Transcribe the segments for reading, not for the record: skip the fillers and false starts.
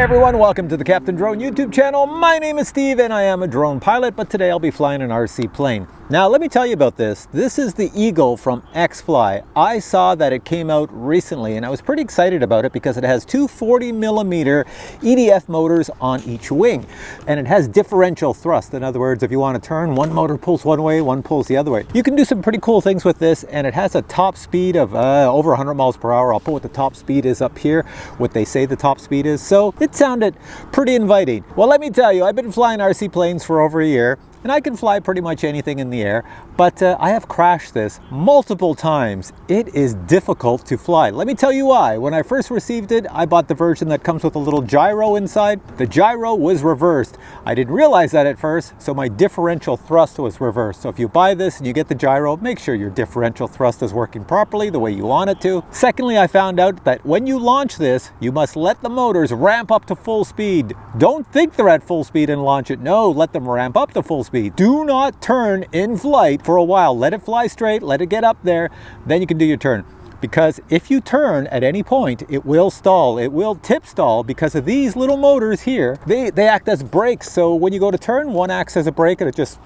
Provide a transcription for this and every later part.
everyone, welcome to the Captain Drone YouTube channel. My name is Steve and I am a drone pilot, but today I'll be flying an RC plane. Now let me tell you about this. This is the Eagle from XFly. I saw that it came out recently and I was pretty excited about it because it has two 40mm EDF motors on each wing. And it has differential thrust. In other words, if you want to turn, one motor pulls one way, one pulls the other way. You can do some pretty cool things with this, and it has a top speed of over 100 miles per hour. I'll put what the top speed is up here, what they say the top speed is. So it sounded pretty inviting. Well, let me tell you, I've been flying RC planes for over a year. And I can fly pretty much anything in the air, but I have crashed this multiple times. It is difficult to fly. Let me tell you why. When I first received it, I bought the version that comes with a little gyro inside. The gyro was reversed. I didn't realize that at first, so my differential thrust was reversed. So if you buy this and you get the gyro, make sure your differential thrust is working properly the way you want it to. Secondly, I found out that when you launch this, you must let the motors ramp up to full speed. Don't think they're at full speed and launch it. No, let them ramp up to full speed. Do not turn in flight for a while. Let it fly straight, let it get up there, then you can do your turn. Because if you turn at any point, it will stall. It will tip stall because of these little motors here. They act as brakes. So when you go to turn, one acts as a brake and it just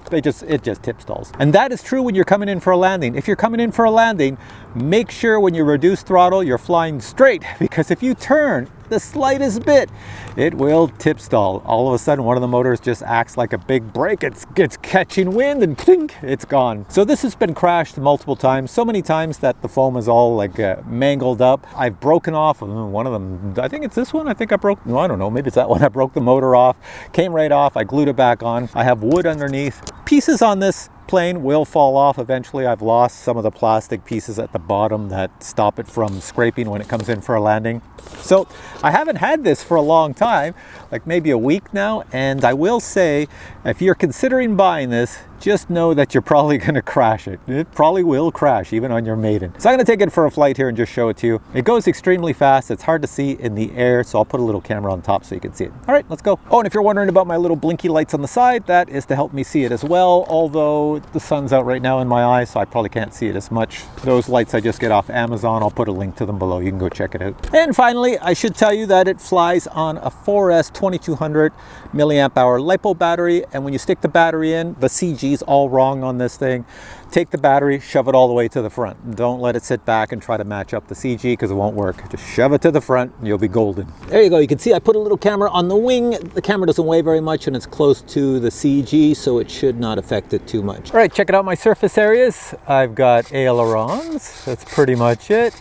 tip stalls. And that is true when you're coming in for a landing. If you're coming in for a landing, make sure when you reduce throttle, you're flying straight, because if you turn the slightest bit, it will tip stall. All of a sudden, one of the motors just acts like a big brake. It's catching wind and clink, it's gone. So this has been crashed multiple times, so many times that the foam is all like mangled up. I've broken off one of them. I think it's this one. I think I broke, no, I don't know, maybe it's that one. I broke the motor off, came right off. I glued it back on. I have wood underneath. Pieces on this plane will fall off eventually. I've lost some of the plastic pieces at the bottom that stop it from scraping when it comes in for a landing. So I haven't had this for a long time, like maybe a week now, and I will say, if you're considering buying this, just know that you're probably going to crash it. It probably will crash even on your maiden. So I'm going to take it for a flight here and just show it to you. It goes extremely fast. It's hard to see in the air, so I'll put a little camera on top so you can see it. All right, let's go. Oh, and if you're wondering about my little blinky lights on the side, that is to help me see it as well, although the sun's out right now in my eyes, so I probably can't see it as much. Those lights I just get off Amazon. I'll put a link to them below. You can go check it out. And finally, I should tell you that it flies on a 4S 2200 milliamp hour LiPo battery, and when you stick the battery in, the CG's all wrong on this thing. Take the battery, shove it all the way to the front. Don't let it sit back and try to match up the CG, because it won't work. Just shove it to the front and you'll be golden. There you go. You can see I put a little camera on the wing. The camera doesn't weigh very much and it's close to the CG, so it should not affect it too much. All right, check it out, my surface areas. I've got ailerons. That's pretty much it.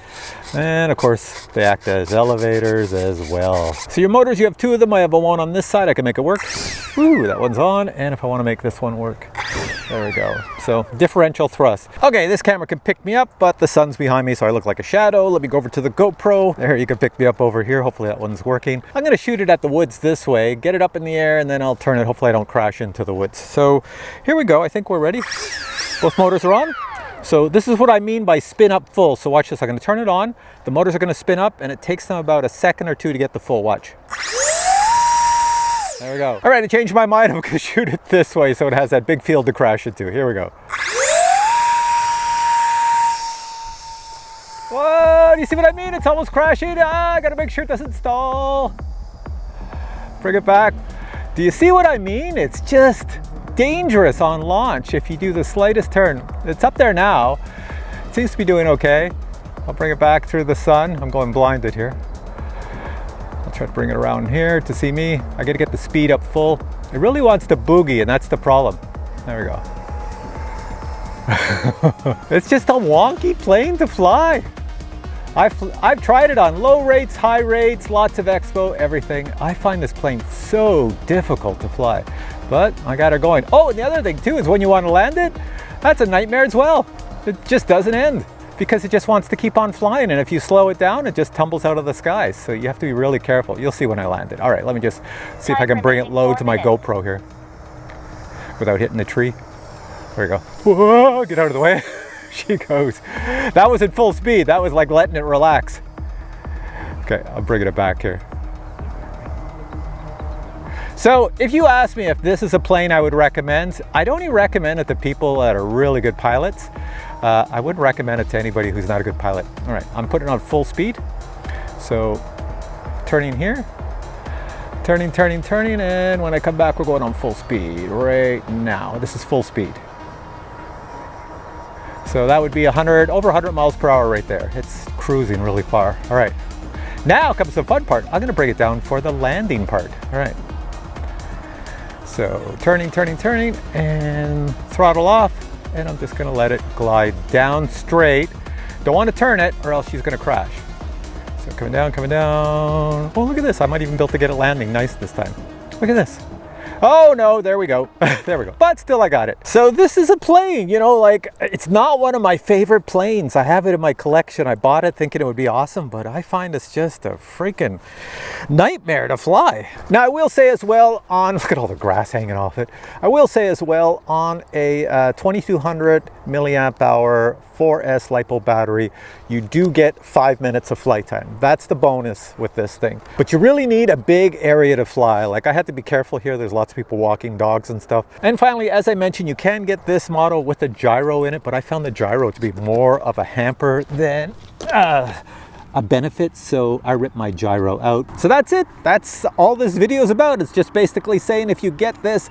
And of course, they act as elevators as well. So your motors, you have two of them. I have one on this side. I can make it work. Woo, that one's on. And if I want to make this one work, there we go. So differential thrust. Okay, this camera can pick me up, but the sun's behind me, so I look like a shadow. Let me go over to the GoPro. There, you can pick me up over here. Hopefully that one's working. I'm going to shoot it at the woods this way, get it up in the air, and then I'll turn it. Hopefully I don't crash into the woods. So here we go. I think we're ready. Both motors are on. So this is what I mean by spin up full. So watch this. I'm going to turn it on. The motors are going to spin up, and it takes them about a second or two to get the full. Watch. There we go. All right, I changed my mind. I'm going to shoot it this way so it has that big field to crash into. Here we go. Whoa, do you see what I mean? It's almost crashing. I got to make sure it doesn't stall. Bring it back. Do you see what I mean? It's just dangerous on launch if you do the slightest turn. It's up there now. It seems to be doing okay. I'll bring it back through the sun. I'm going blinded here. I'll try to bring it around here to see me. I got to get the speed up full. It really wants to boogie, and that's the problem. There we go. It's just a wonky plane to fly. I've tried it on low rates, high rates, lots of expo, everything. I find this plane so difficult to fly, but I got her going. Oh, and the other thing too is when you want to land it, that's a nightmare as well. It just doesn't end because it just wants to keep on flying, and if you slow it down, it just tumbles out of the sky. So you have to be really careful. You'll see when I land it. All right, let me just see if I can bring it low to my GoPro here without hitting the tree. There we go. Whoa, get out of the way. She goes. That was at full speed. That was like letting it relax. Okay, I'll bring it back here. So if you ask me if this is a plane I would recommend, I'd only recommend it to people that are really good pilots. I wouldn't recommend it to anybody who's not a good pilot. All right, I'm putting it on full speed. So turning here, Turning, turning, turning, and when I come back, we're going on full speed right now. This is full speed. So that would be over 100 miles per hour right there. It's cruising really far. All right, now comes the fun part. I'm gonna break it down for the landing part. All right. So turning, turning, turning, and throttle off, and I'm just gonna let it glide down straight. Don't want to turn it or else she's gonna crash. So coming down, coming down. Oh, look at this. I might even be able to get it landing nice this time. Look at this. Oh no, there we go. There we go. But still I got it. So this is a plane, you know, like it's not one of my favorite planes. I have it in my collection. I bought it thinking it would be awesome, but I find it's just a freaking nightmare to fly. Now I will say as well on, look at all the grass hanging off it. I will say as well on a 2200 milliamp hour 4S LiPo battery, you do get 5 minutes of flight time. That's the bonus with this thing. But you really need a big area to fly. Like I had to be careful here. There's lots of people walking dogs and stuff. And finally, as I mentioned, you can get this model with a gyro in it, but I found the gyro to be more of a hamper than a benefit, so I ripped my gyro out. So that's it. That's all this video is about. It's just basically saying if you get this,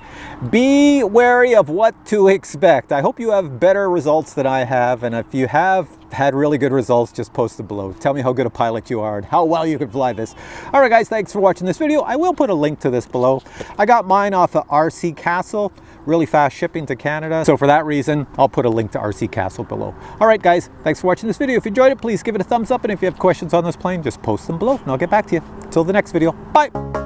be wary of what to expect. I hope you have better results than I have, and if you have had really good results, just post it below. Tell me how good a pilot you are and how well you can fly this. All right guys, thanks for watching this video. I will put a link to this below. I got mine off of RC Castle, really fast shipping to Canada. So for that reason, I'll put a link to RC Castle below. All right guys, thanks for watching this video. If you enjoyed it, please give it a thumbs up. And if you have questions on this plane, just post them below and I'll get back to you. Till the next video, bye.